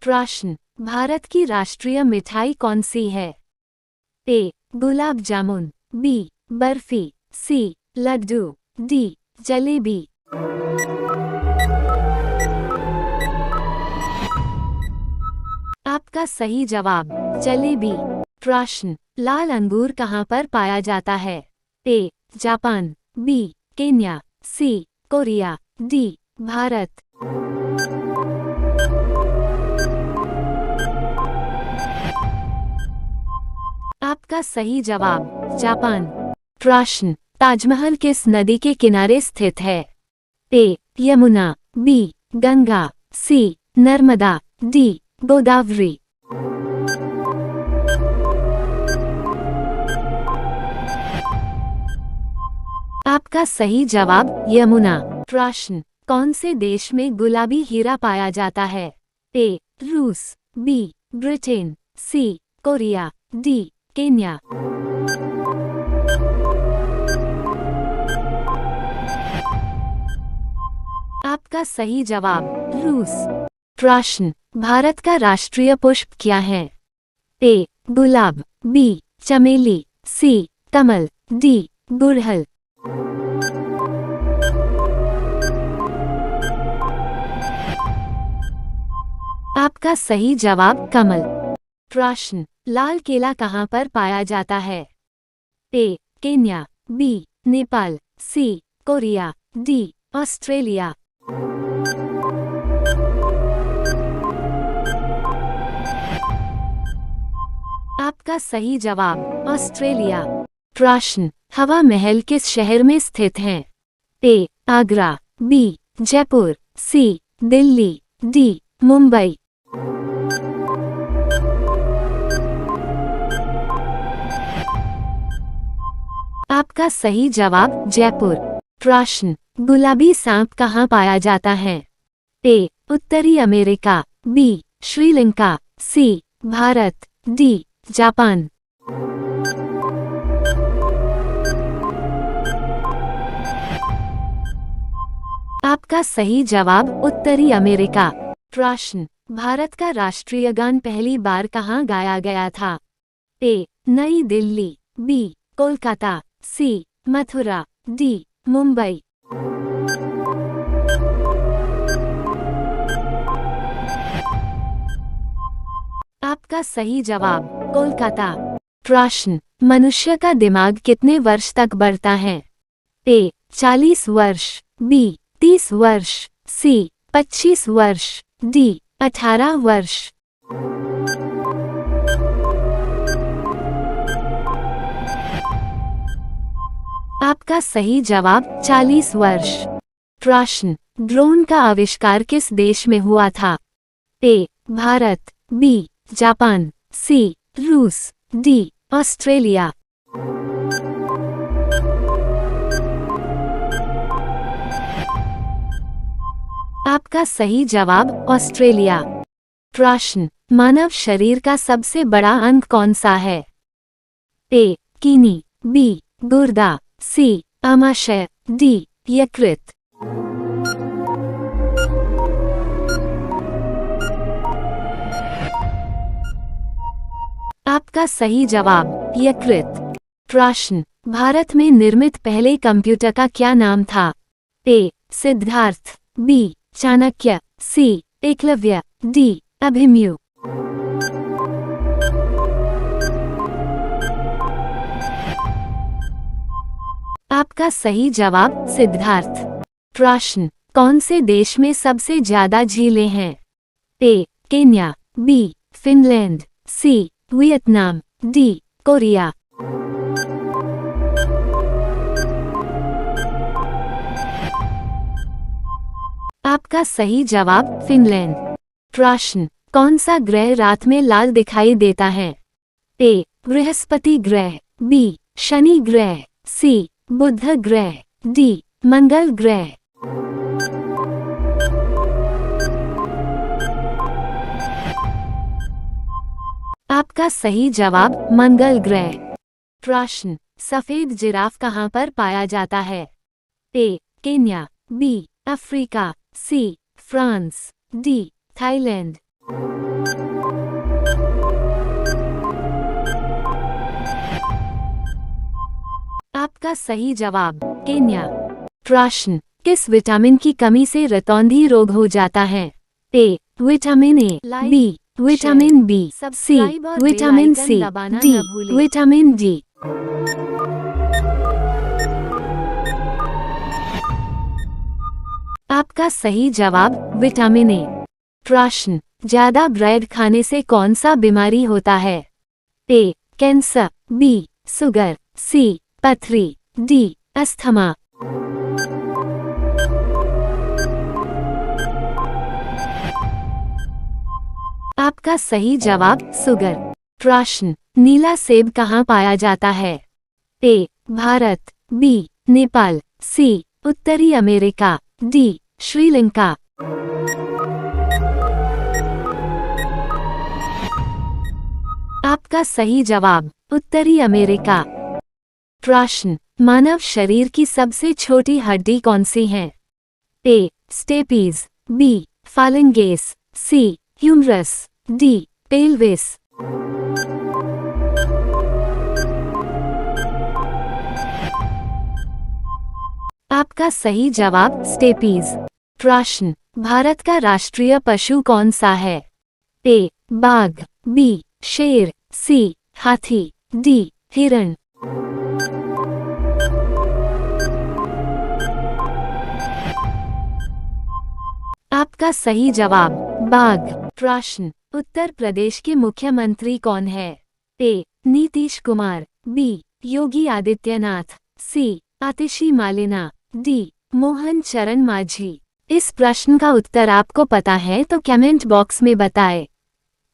प्रश्न, भारत की राष्ट्रीय मिठाई कौन सी है? ए. गुलाब जामुन, बी. बर्फी, सी. लड्डू, डी. जलेबी। आपका सही जवाब जलेबी। प्रश्न, लाल अंगूर कहाँ पर पाया जाता है? A. Japan, B. Kenya, C. Korea, D. Bharat. आपका सही जवाब जापान। प्रश्न, ताजमहल किस नदी के किनारे स्थित है? ए. यमुना, बी. गंगा, सी. नर्मदा, डी. गोदावरी। आपका सही जवाब यमुना। प्रश्न, कौन से देश में गुलाबी हीरा पाया जाता है? ए. रूस, B. Britain, C. Korea, D. Kenya. आपका सही जवाब रूस। प्रश्न, भारत का राष्ट्रीय पुष्प क्या है? ए. गुलाब, बी. चमेली, सी. कमल, डी. गुड़हल। आपका सही जवाब कमल। प्रश्न, लाल केला कहाँ पर पाया जाता है? A. Kenya, B. Nepal, C. Korea, D. Australia. आपका सही जवाब ऑस्ट्रेलिया। प्रश्न, हवा महल किस शहर में स्थित है? ए. आगरा, बी. जयपुर, सी. दिल्ली, डी. मुंबई। आपका सही जवाब जयपुर। प्रश्न, गुलाबी सांप कहाँ पाया जाता है? ए. उत्तरी अमेरिका, बी. श्रीलंका, सी. भारत, डी. जापान। आपका सही जवाब उत्तरी अमेरिका। प्रश्न, भारत का राष्ट्रीय गान पहली बार कहाँ गाया गया था? ए. नई दिल्ली, बी. कोलकाता, सी. मथुरा, डी. मुंबई। आपका सही जवाब कोलकाता। प्रश्न, मनुष्य का दिमाग कितने वर्ष तक बढ़ता है? ए. 40 वर्ष, बी. 30 वर्ष, सी. 25 वर्ष, डी. 18 वर्ष। आपका सही जवाब 40 वर्ष। प्रश्न, ड्रोन का आविष्कार किस देश में हुआ था? ए. भारत, बी. जापान, सी. रूस, डी. ऑस्ट्रेलिया। आपका सही जवाब ऑस्ट्रेलिया। प्रश्न, मानव शरीर का सबसे बड़ा अंग कौन सा है? ए. Kidney, B. गुर्दा, सी. आमाशय, डी. यकृत। आपका सही जवाब यकृत। प्रश्न, भारत में निर्मित पहले कंप्यूटर का क्या नाम था? ए. सिद्धार्थ, बी. चाणक्य, सी. एकलव्य, डी. अभिमन्यु। आपका सही जवाब सिद्धार्थ। प्रश्न, कौन से देश में सबसे ज्यादा झीलें हैं? A. Kenya, B. Finland, C. Vietnam, D. Korea. आपका सही जवाब फिनलैंड। प्रश्न, कौन सा ग्रह रात में लाल दिखाई देता है? ए. बृहस्पति ग्रह, बी. शनि ग्रह, सी. बुध ग्रह, डी. मंगल ग्रह। आपका सही जवाब मंगल ग्रह। प्रश्न, सफेद जिराफ कहाँ पर पाया जाता है? A. Kenya, B. Africa, C. France, D. Thailand. आपका सही जवाब केन्या। प्रश्न, किस विटामिन की कमी से रतौंधी रोग हो जाता है? A vitamin A, B vitamin B, C vitamin C, D vitamin D. आपका सही जवाब विटामिन ए। प्रश्न, ज्यादा ब्रेड खाने से कौन सा बीमारी होता है? ए कैंसर, बी शुगर, सी पथरी, डी अस्थमा। आपका सही जवाब शुगर। प्रश्न, नीला सेब कहाँ पाया जाता है? ए भारत, बी नेपाल, सी उत्तरी अमेरिका, डी श्रीलंका। आपका सही जवाब उत्तरी अमेरिका। प्रश्न, मानव शरीर की सबसे छोटी हड्डी कौन सी है? ए स्टेपीज, बी फालिंगेस, सी ह्यूमरस, डी पेल्विस। आपका सही जवाब स्टेपीज। प्रश्न, भारत का राष्ट्रीय पशु कौन सा है? ए बाघ, बी शेर, सी हाथी, डी हिरण। आपका सही जवाब बाघ। प्रश्न, उत्तर प्रदेश के मुख्यमंत्री कौन है? ए नीतीश कुमार, बी योगी आदित्यनाथ, सी आतिशी मालिना, डी मोहन चरण मांझी। इस प्रश्न का उत्तर आपको पता है तो कमेंट बॉक्स में बताएं।